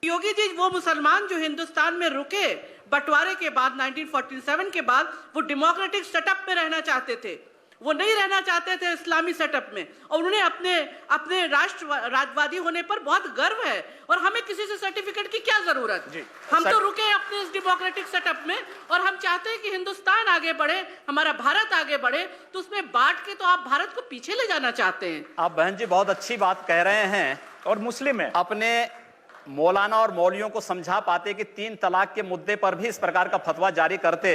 योगी जी वो मुसलमान जो हिंदुस्तान में रुके बंटवारे के बाद 1947 के बाद, वो डेमोक्रेटिक सेटअप में रहना चाहते थे, वो नहीं रहना चाहते थे इस्लामी सेटअप में, और उन्हें अपने राष्ट्रवादी होने पर बहुत गर्व है। और हमें किसी से सर्टिफिकेट की क्या जरूरत, हम तो रुके अपने इस डेमोक्रेटिक सेटअप में, और हम चाहते हैं कि हिंदुस्तान आगे बढ़े, हमारा भारत आगे बढ़े। तो उसमें बांट के तो आप भारत को पीछे ले जाना चाहते हैं। आप बहन जी बहुत अच्छी बात कह रहे हैं, और मुस्लिम है। अपने मौलाना और मौलवियों को समझा पाते कि 3 तलाक के मुद्दे पर भी इस प्रकार का फतवा जारी करते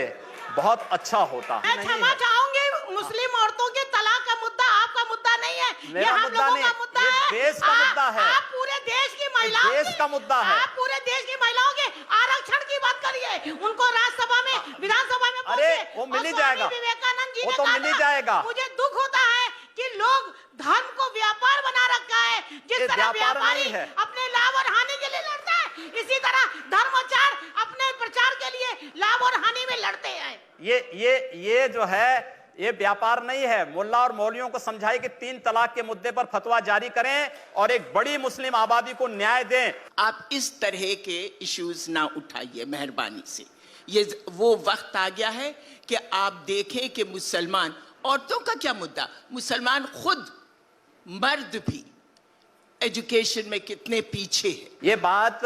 बहुत अच्छा होता। मैं क्षमा चाहूंगी, मुस्लिम औरतों के तलाक का मुद्दा आपका मुद्दा नहीं है, ये हम लोगों का मुद्दा है, देश का मुद्दा है। आप पूरे देश की महिलाओं, देश का मुद्दा है। आप पूरे देश की महिलाओं के आरक्षण की बात करिए, उनको राज्यसभा में, विधानसभा में अरे वो मिल ही जाएगा, विवेकानंद जी वो ने तो कहा मिल ही था, जाएगा। मुझे दुख होता है कि लोग धर्म को व्यापार बना रखा है, जिस तरह व्यापारी अपने लाभ और हानि के लिए लड़ता है, इसी तरह धर्माचार अपने प्रचार के लिए लाभ और हानि में लड़ते हैं। ये जो है ये व्यापार नहीं है। मुल्ला और मौलवियों को समझाइए कि 3 तलाक के मुद्दे पर फतवा जारी करें और एक बड़ी मुस्लिम आबादी को न्याय दें। आप इस तरह के इश्यूज ना उठाइए मेहरबानी से। ये वो वक्त आ गया है कि आप देखें कि मुसलमान औरतों का क्या मुद्दा, मुसलमान खुद मर्द भी एजुकेशन में कितने पीछे है। ये बात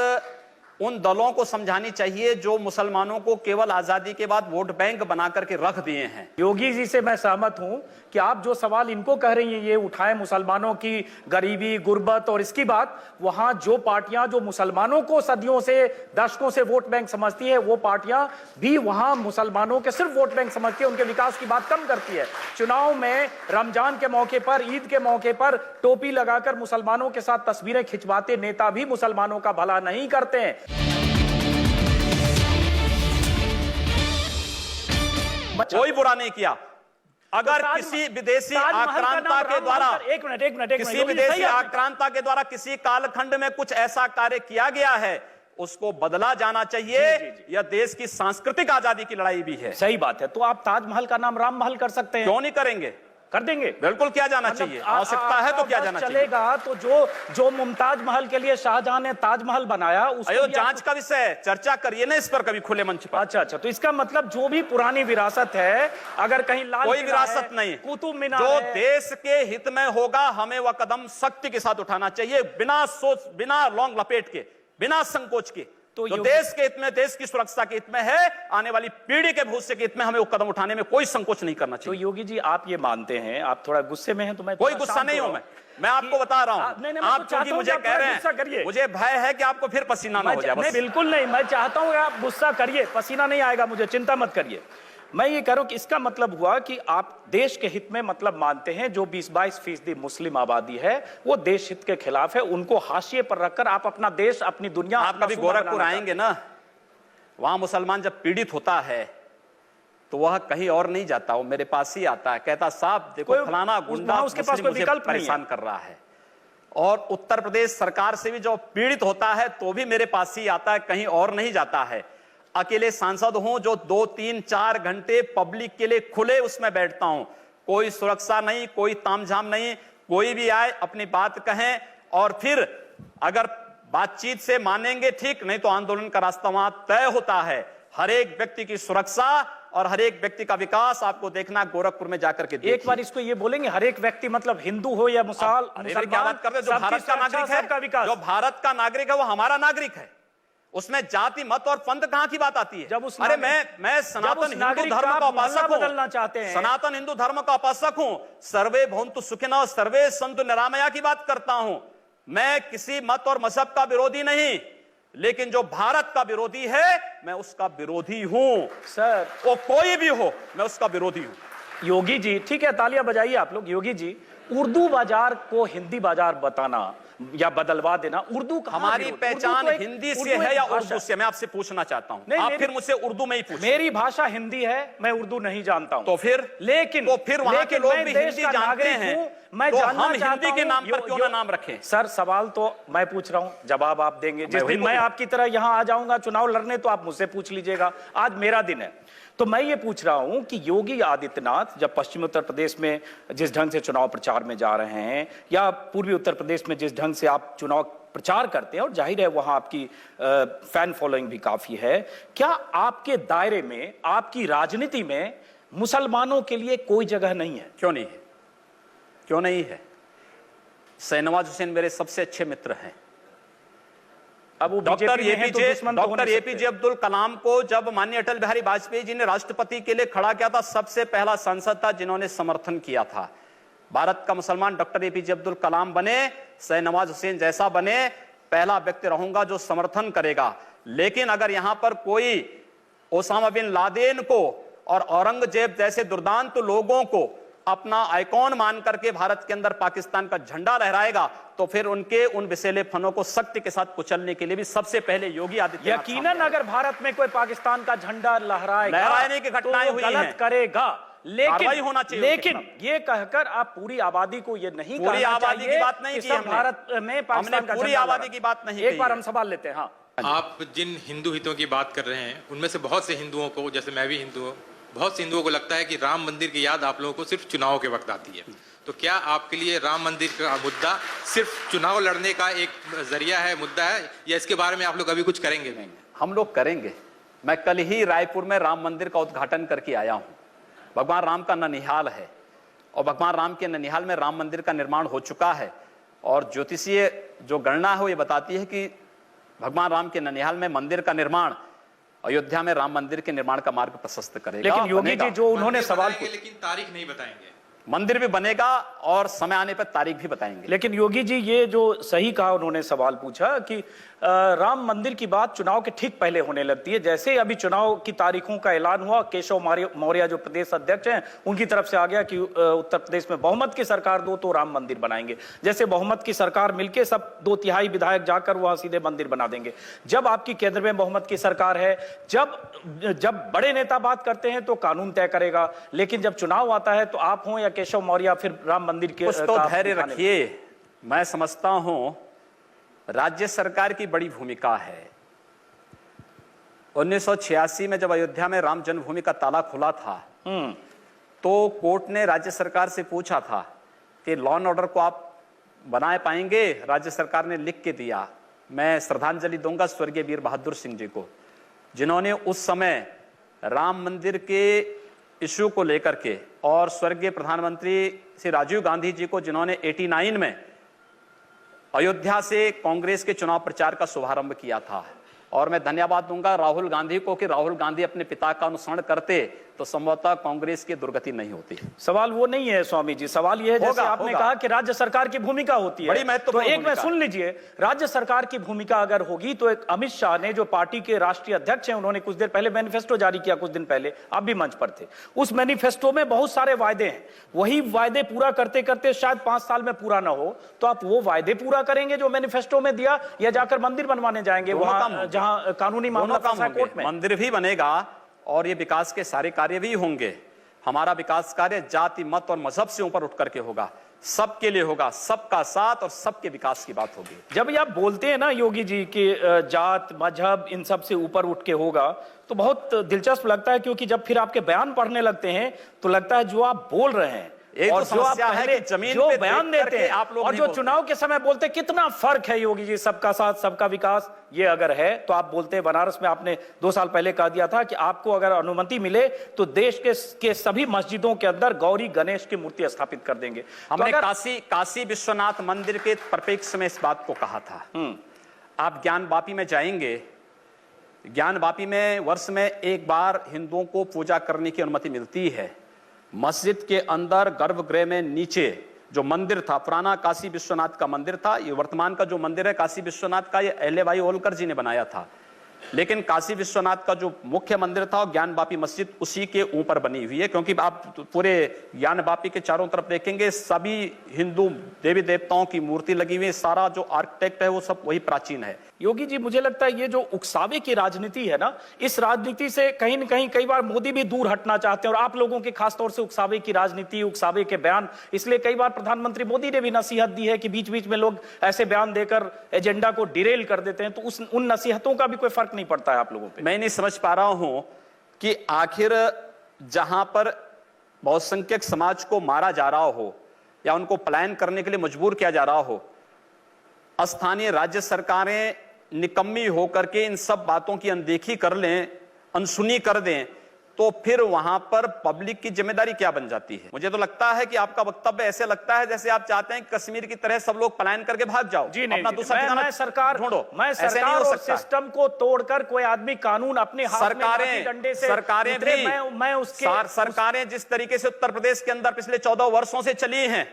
उन दलों को समझानी चाहिए जो मुसलमानों को केवल आजादी के बाद वोट बैंक बना करके रख दिए हैं। योगी जी से मैं सहमत हूं कि आप जो सवाल इनको कह रही हैं, ये उठाए मुसलमानों की गरीबी, गुर्बत और इसकी बात, वहां जो पार्टियां जो मुसलमानों को सदियों से, दशकों से वोट बैंक समझती है, वो पार्टियां भी वहां मुसलमानों के सिर्फ वोट बैंक समझती है, उनके विकास की बात कम करती है। चुनाव में रमजान के मौके पर, ईद के मौके पर टोपी लगाकर मुसलमानों के साथ तस्वीरें खिंचवाते नेता भी मुसलमानों का भला नहीं करते हैं। कोई बुरा नहीं किया। अगर तो किसी विदेशी आक्रांता के द्वारा, एक मिनट, किसी विदेशी आक्रांता के द्वारा किसी कालखंड में कुछ ऐसा कार्य किया गया है, उसको बदला जाना चाहिए। यह देश की सांस्कृतिक आजादी की लड़ाई भी है। सही बात है। तो आप ताजमहल का नाम राम महल कर सकते हैं, क्यों नहीं करेंगे? कर देंगे, बिल्कुल किया जाना चाहिए। आवश्यकता है तो किया जाना चाहिए। चलेगा तो जो मुमताज महल के लिए शाहजहां ने ताजमहल बनाया, उसको जांच का विषय, चर्चा करिए ना इस पर कभी खुले मंच पर। अच्छा, तो इसका मतलब जो भी पुरानी विरासत है, अगर कहीं लाल कोई विरासत नहीं, कुतुब मीनार जो देश के हित में होगा, हमें वह कदम सख्ती के साथ उठाना चाहिए, बिना सोच, बिना लौंग लपेट के, बिना संकोच के। तो देश के हित में, देश की सुरक्षा के हित में है, आने वाली पीढ़ी के भविष्य के हित में हमें वो कदम उठाने में कोई संकोच नहीं करना चाहिए। तो योगी जी आप ये मानते हैं, आप थोड़ा गुस्से में हैं, तो मैं कोई गुस्सा नहीं हूं। मैं आपको बता रहा हूं, आप क्योंकि मुझे कह रहे हैं, मुझे भय है कि आपको फिर पसीना ना हो जाए। बिल्कुल नहीं, मैं चाहता हूं आप गुस्सा करिए, पसीना नहीं आएगा मुझे, चिंता मत करिए। मैं ये कह रहा हूं कि इसका मतलब हुआ कि आप देश के हित में मतलब मानते हैं, जो 20-22% मुस्लिम आबादी है वो देश हित के खिलाफ है, उनको हाशिए पर रखकर आप अपना देश, अपनी दुनिया। आप कभी गोरखपुर आएंगे ना, वहां मुसलमान जब पीड़ित होता है तो वह कहीं और नहीं जाता, वो मेरे पास ही आता है, कहता साहब देखो फलाना गुंडा उसके पास कोई विकल्प परेशान कर रहा है। और उत्तर प्रदेश सरकार से भी जो पीड़ित होता है तो भी मेरे पास ही आता है, कहीं और नहीं जाता है। अकेले सांसद हूं जो 2, 3, 4 घंटे पब्लिक के लिए खुले उसमें बैठता हूं, कोई सुरक्षा नहीं, कोई तामझाम नहीं, कोई भी आए अपनी बात कहें, और फिर अगर बातचीत से मानेंगे ठीक, नहीं तो आंदोलन का रास्ता वहां तय होता है। हर एक व्यक्ति की सुरक्षा और हर एक व्यक्ति का विकास आपको देखना, गोरखपुर में जाकर के एक बार इसको ये बोलेंगे, हर एक व्यक्ति मतलब हिंदू हो या मुसलमान, क्या बात कर रहे हैं? जो भारत का नागरिक है, जो भारत का नागरिक है वो हमारा नागरिक है, उसमें जाति मत और पंथ कहां की बात आती है? जब अरे मैं सनातन हिंदू धर्म का उपासक बदलना चाहते हैं, सनातन हिंदू धर्म का उपासक हूं, सर्वे भवन्तु सुखिनः सर्वे सन्तु निरामया की बात करता हूं। मैं किसी मत और मजहब का विरोधी नहीं, लेकिन जो भारत का विरोधी है मैं उसका विरोधी हूं सर, वो कोई भी हो, मैं उसका विरोधी हूं। योगी जी ठीक है, तालियां बजाइए आप लोग। योगी जी, उर्दू बाजार को हिंदी बाजार बताना या बदलवा देना, उर्दू हमारी पहचान हिंदी से है या उर्दू से? मैं आपसे पूछना चाहता हूं, आप फिर मुझसे उर्दू में ही पूछिए। मेरी भाषा हिंदी है, मैं उर्दू नहीं जानता हूं। तो फिर लेकिन वहां के लोग भी हिंदी जानते हैं, मैं तो जानना हम चाहता हिंदी के हूं, नाम पर क्यों ना नाम रखें? सर सवाल तो मैं पूछ रहा हूं, जवाब आप देंगे। जिस दिन मैं आपकी तरह यहां आ जाऊंगा चुनाव लड़ने, तो आप मुझसे पूछ लीजिएगा। आज मेरा दिन है, तो मैं ये पूछ रहा हूं कि योगी आदित्यनाथ जब पश्चिमी उत्तर प्रदेश में जिस ढंग से चुनाव प्रचार में जा रहे हैं, या पूर्वी उत्तर प्रदेश में जिस ढंग से आप चुनाव प्रचार करते हैं और जाहिर है वहां आपकी फैन फॉलोइंग भी काफी है। क्या आपके दायरे में, आपकी राजनीति में मुसलमानों के लिए कोई जगह नहीं है? क्यों नहीं है? क्यों नहीं है? शाहनवाज हुसैन मेरे सबसे अच्छे मित्र हैं। अब वो doctor doctor APJ Abdul Kalam को जब माननीय अटल बिहारी वाजपेयी जी ने राष्ट्रपति के लिए खड़ा किया था, सबसे पहला सांसद था जिन्होंने समर्थन किया था। भारत का मुसलमान डॉक्टर एपीजे अब्दुल कलाम बने, शाहनवाज हुसैन जैसा बने, पहला व्यक्ति रहूंगा जो समर्थन करेगा। लेकिन अगर यहां पर कोई ओसामा बिन लादेन को और औरंगजेब जैसे दुर्दांत लोगों को अपना आइकॉन मान करके भारत के अंदर पाकिस्तान का झंडा लहराएगा, तो फिर उनके उन विषैले फनों को सख्ती के साथ कुचलने के लिए भी सबसे पहले योगी आदित्यनाथ यकीनन अगर भारत में कोई पाकिस्तान का झंडा लहराने की घटनाएं हुई गलत हैं, करेगा। कार्रवाई होना चाहिए। लेकिन ये कहकर आप पूरी आबादी को ये नहीं पूरी आबादी की बात नहीं की हमने। भारत में पाकिस्तान का पूरी आबादी की बात नहीं की। एक बार हम सवाल लेते हैं। हाँ, आप जिन हिंदू हितों की बात कर रहे हैं उनमें से बहुत से हिंदुओं को, जैसे मैं भी हिंदू हूँ, बहुत से हिंदुओं को लगता है कि राम मंदिर की याद आप लोगों को सिर्फ चुनाव के वक्त आती है। तो क्या आपके लिए राम मंदिर का मुद्दा सिर्फ चुनाव लड़ने का एक जरिया है, मुद्दा है, या इसके बारे में आप लोग अभी कुछ करेंगे? नहीं, हम लोग करेंगे। मैं कल ही रायपुर में राम मंदिर का उद्घाटन करके आया हूं। भगवान राम का ननिहाल है और भगवान राम के ननिहाल में राम मंदिर का निर्माण हो चुका है। और ज्योतिषीय जो गणना है वो ये बताती है कि भगवान राम के ननिहाल में मंदिर का निर्माण अयोध्या में राम मंदिर के निर्माण का मार्ग प्रशस्त करेगा। लेकिन योगी जी जो उन्होंने सवाल, लेकिन तारीख नहीं बताएंगे। मंदिर भी बनेगा और समय आने पर तारीख भी बताएंगे। लेकिन योगी जी ये जो सही कहा, उन्होंने सवाल पूछा कि राम मंदिर की बात चुनाव के ठीक पहले होने लगती है। जैसे अभी चुनाव की तारीखों का ऐलान हुआ, केशव मौर्य जो प्रदेश अध्यक्ष हैं उनकी तरफ से आ गया कि उत्तर प्रदेश में बहुमत की सरकार दो तो राम मंदिर बनाएंगे। जैसे बहुमत की सरकार मिलके सब 2/3 विधायक जाकर वहां सीधे मंदिर बना देंगे। जब आपकी केंद्र में बहुमत की सरकार है, जब बड़े नेता बात करते हैं तो कानून तय करेगा, लेकिन जब चुनाव आता है तो आप हो या केशव मौर्य फिर राम मंदिर के कुछ तो धैर्य रखिए। मैं समझता हूं राज्य सरकार की बड़ी भूमिका है। 1986 में जब अयोध्या में राम जन्मभूमि का ताला खुला था तो कोर्ट ने राज्य सरकार से पूछा था कि लॉ एंड ऑर्डर को आप बनाए पाएंगे। राज्य सरकार ने लिख के दिया। मैं श्रद्धांजलि दूंगा स्वर्गीय वीर बहादुर सिंह जी को, जिन्होंने उस समय राम मंदिर के इश्यू को लेकर के, और स्वर्गीय प्रधानमंत्री श्री राजीव गांधी जी को, जिन्होंने 89 में अयोध्या से कांग्रेस के चुनाव प्रचार का शुभारंभ किया था। और मैं धन्यवाद दूंगा राहुल गांधी को कि राहुल गांधी अपने पिता का अनुसरण करते तो संभवतः कांग्रेस की दुर्गति नहीं होती। सवाल वो नहीं है स्वामी जी, सवाल ये है जैसे आपने कहा कि राज्य सरकार की भूमिका होती है, बड़ी महत्वपूर्ण। तो एक में सुन लीजिए, राज्य सरकार की भूमिका अगर होगी तो एक अमित शाह ने, जो पार्टी के राष्ट्रीय अध्यक्ष हैं, उन्होंने कुछ देर पहले मैनिफेस्टो जारी किया, कुछ दिन पहले आप भी मंच पर थे। उस मैनिफेस्टो में बहुत सारे वायदे हैं। वही वायदे पूरा करते करते शायद 5 साल में पूरा ना हो, तो आप वो वायदे पूरा करेंगे जो मैनिफेस्टो में दिया, या जाकर मंदिर बनवाने जाएंगे वहां जहां कानूनी मामला फंसा कोर्ट में? मंदिर भी बनेगा और ये विकास के सारे कार्य भी होंगे। हमारा विकास कार्य जाति, मत और मजहब से ऊपर उठ करके होगा, सबके लिए होगा, सबका साथ और सबके विकास की बात होगी। जब ये आप बोलते हैं ना योगी जी कि जात मजहब इन सब से ऊपर उठ के होगा, तो बहुत दिलचस्प लगता है, क्योंकि जब फिर आपके बयान पढ़ने लगते हैं तो लगता है जो आप बोल रहे हैं और जो आप पहले जो बयान देते हैं आप लोग और जो चुनाव के समय बोलते हैं, कितना फर्क है योगी जी। सबका साथ सबका विकास ये अगर है तो आप बोलते हैं, बनारस में आपने 2 साल पहले कह दिया था कि आपको अगर अनुमति मिले तो देश के सभी मस्जिदों के अंदर गौरी गणेश की मूर्ति स्थापित कर देंगे। हमने काशी विश्वनाथ मंदिर के परिप्रेक्ष्य में इस बात को कहा था। आप ज्ञानवापी में जाएंगे, ज्ञानवापी में वर्ष में एक बार हिंदुओं को पूजा करने की अनुमति मिलती है। मस्जिद के अंदर गर्भगृह में नीचे जो मंदिर था, पुराना काशी विश्वनाथ का मंदिर था। ये वर्तमान का जो मंदिर है काशी विश्वनाथ का, ये अहल्याबाई होलकर जी ने बनाया था। लेकिन काशी विश्वनाथ का जो मुख्य मंदिर था, ज्ञानवापी मस्जिद उसी के ऊपर बनी हुई है। क्योंकि आप पूरे ज्ञानवापी के चारों तरफ देखेंगे, सभी हिंदू देवी देवताओं की मूर्ति लगी हुई है। सारा जो आर्किटेक्ट है वो सब वही प्राचीन है। योगी जी, मुझे लगता है ये जो उकसावे की राजनीति है ना, इस राजनीति से कहीं न कहीं कई बार मोदी भी दूर हटना चाहते हैं, और आप लोगों के खासतौर से उकसावे की राजनीति, उकसावे के बयान, इसलिए कई बार प्रधानमंत्री मोदी ने भी नसीहत दी है कि बीच बीच में लोग ऐसे बयान देकर एजेंडा को डिरेल कर देते हैं। तो उन नसीहतों का भी कोई फर्क नहीं पड़ता है आप लोगों पे? मैं नहीं समझ पा रहा हूं कि आखिर जहां पर बहुसंख्यक समाज को मारा जा रहा हो या उनको पलायन करने के लिए मजबूर किया जा रहा हो, स्थानीय राज्य सरकारें निकम्मी होकर के इन सब बातों की अनदेखी कर लें, अनसुनी कर दें, तो फिर वहां पर पब्लिक की जिम्मेदारी क्या बन जाती है? मुझे तो लगता है कि आपका वक्तव्य ऐसे लगता है जैसे आप चाहते हैं कि कश्मीर की तरह सब लोग पलायन करके भाग जाओ। जी नहीं, अपना दूसरा ठिकाना मैं सरकार ढूंढो। मैं ऐसे नहीं सरकार हो और सकता। सिस्टम को तोड़कर कोई आदमी कानून अपने हाथ में लाठी डंडे से सरकारें उतरे, भी मैं उसके सरकारें जिस तरीके से उत्तर प्रदेश के अंदर पिछले 14 वर्षों से चली हैं,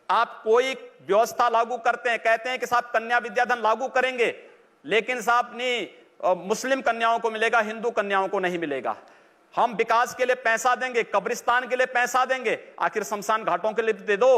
आप कोई व्यवस्था लागू करते हैं, कहते हैं कि साहब कन्या विद्याधन लागू करेंगे, लेकिन साहब नहीं मुस्लिम कन्याओं को मिलेगा, हिंदू कन्याओं को नहीं मिलेगा। हम विकास के लिए पैसा देंगे, कब्रिस्तान के लिए पैसा देंगे, आखिर शमशान घाटों के लिए दे दो।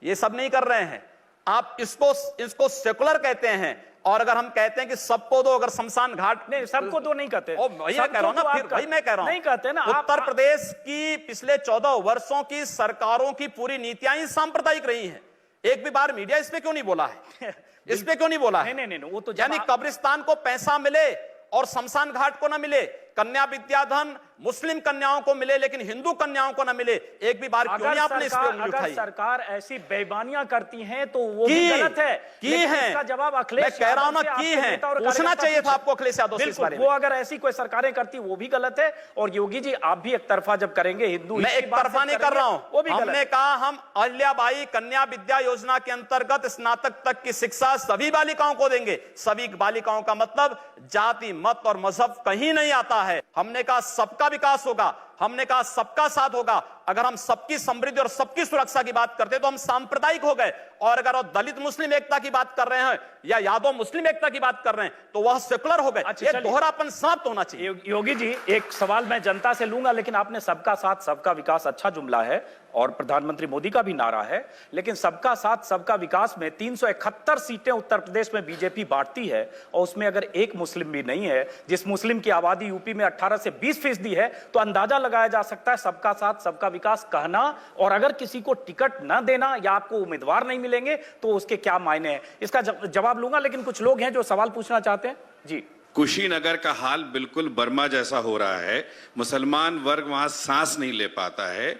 ये सब नहीं कर रहे हैं आप। इसको सेकुलर कहते हैं। और अगर हम कहते हैं कि सबको दो, अगर शमशान घाट नहीं, सबको तो नहीं कहते। वही मैं कह रहा हूं ना, फिर वही मैं कह रहा हूं, नहीं कहते ना। उत्तर प्रदेश की पिछले 14 वर्षों की सरकारों की पूरी नीतियां ही सांप्रदायिक रही हैं। एक भी बार मीडिया इस पे क्यों नहीं बोला है? इस पे क्यों नहीं बोला है? नहीं, वो तो यानी कब्रिस्तान को पैसा मिले और शमशान घाट को ना मिले, कन्या विद्याधन मुस्लिम कन्याओं को मिले लेकिन हिंदू कन्याओं को ना मिले, एक भी बार क्यों नहीं आपने इस पे उंगली उठाई? अगर सरकार ऐसी बेईमानियां करती है तो वो भी गलत है। की है, इसका जवाब अखिलेश मैं कह रहा हूं ना, की है। पूछना चाहिए था आपको अखिलेश यादव से इस बारे में। वो अगर ऐसी कोई सरकारें करती वो भी गलत है। और योगी जी आप भी एक तरफा जब करेंगे हिंदू, मैं एक तरफा नहीं कर रहा हूं, वो भी हमने कहा हम अहिल्याबाई कन्या विद्या योजना के अंतर्गत स्नातक तक की शिक्षा सभी बालिकाओं को देंगे। सभी बालिकाओं का मतलब जाति, मत और मजहब कहीं नहीं आता है। हमने कहा सबका विकास होगा, हमने कहा सबका साथ होगा। अगर हम सबकी समृद्धि और सबकी सुरक्षा की बात करते तो हम सांप्रदायिक हो गए। और अगर वो दलित मुस्लिम एकता की बात कर रहे हैं या यादव मुस्लिम एकता की बात कर रहे हैं तो वह सेकुलर हो गए। ये दोहरापन समाप्त होना चाहिए। योगी जी एक सवाल मैं जनता से लूंगा, लेकिन आपने सबका साथ सबका विकास अच्छा जुमला है और प्रधानमंत्री मोदी का भी नारा है, लेकिन सबका साथ सबका विकास में 371 सीटें उत्तर प्रदेश में बीजेपी बांटती है और उसमें अगर एक मुस्लिम भी नहीं है, जिस मुस्लिम की आबादी यूपी में 18 से 20% है, तो अंदाजा लगाया जा सकता है सबका साथ सबका विकास कहना और अगर किसी को टिकट न देना या आपको उम्मीदवार नहीं मिलेंगे तो उसके क्या मायने हैं। इसका जवाब लूंगा, लेकिन कुछ लोग हैं जो सवाल पूछना चाहते हैं। जी, कुशीनगर का हाल बिल्कुल बर्मा जैसा हो रहा है, मुसलमान वर्ग वहां सांस नहीं ले पाता है।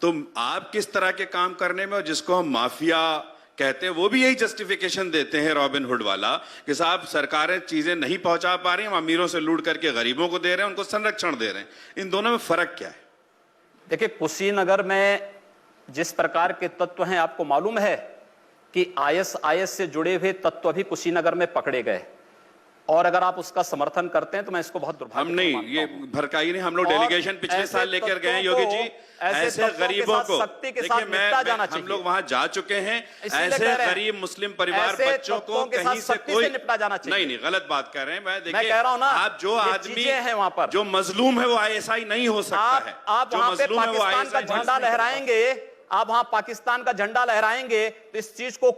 तो आप किस तरह के काम करने में, और जिसको हम माफिया कहते हैं वो भी यही जस्टिफिकेशन देते हैं रॉबिन हुड वाला, कि साहब सरकारें चीजें नहीं पहुंचा पा रही, हम अमीरों से लूट करके गरीबों को दे रहे हैं, उनको संरक्षण दे रहे हैं। इन दोनों में फर्क क्या है? देखिए, कुशीनगर में जिस प्रकार के तत्व हैं, आपको मालूम है कि आईएस से जुड़े हुए तत्व भी कुशीनगर में पकड़े गए। और अगर आप उसका समर्थन करते हैं तो मैं इसको बहुत दुर्भाग्य हम नहीं, ये भड़काई नहीं, हम लोग डेलीगेशन पिछले साल लेकर गए हैं योगी जी। ऐसे गरीबों को देखिए, हम लोग वहां जा चुके हैं। ऐसे गरीब मुस्लिम परिवार बच्चों को कहीं से कोई निपटा जाना चाहिए। नहीं, गलत बात कर रहे हैं। मैं कह रहा हूं ना, आप जो आदमी है वहां पर जो मजलूम है वो आईएसआई नहीं हो सकता है। आप वहां पे पाकिस्तान का झंडा लहराएंगे, आप वहां पाकिस्तान का झंडा लहराएंगे तो इस चीज को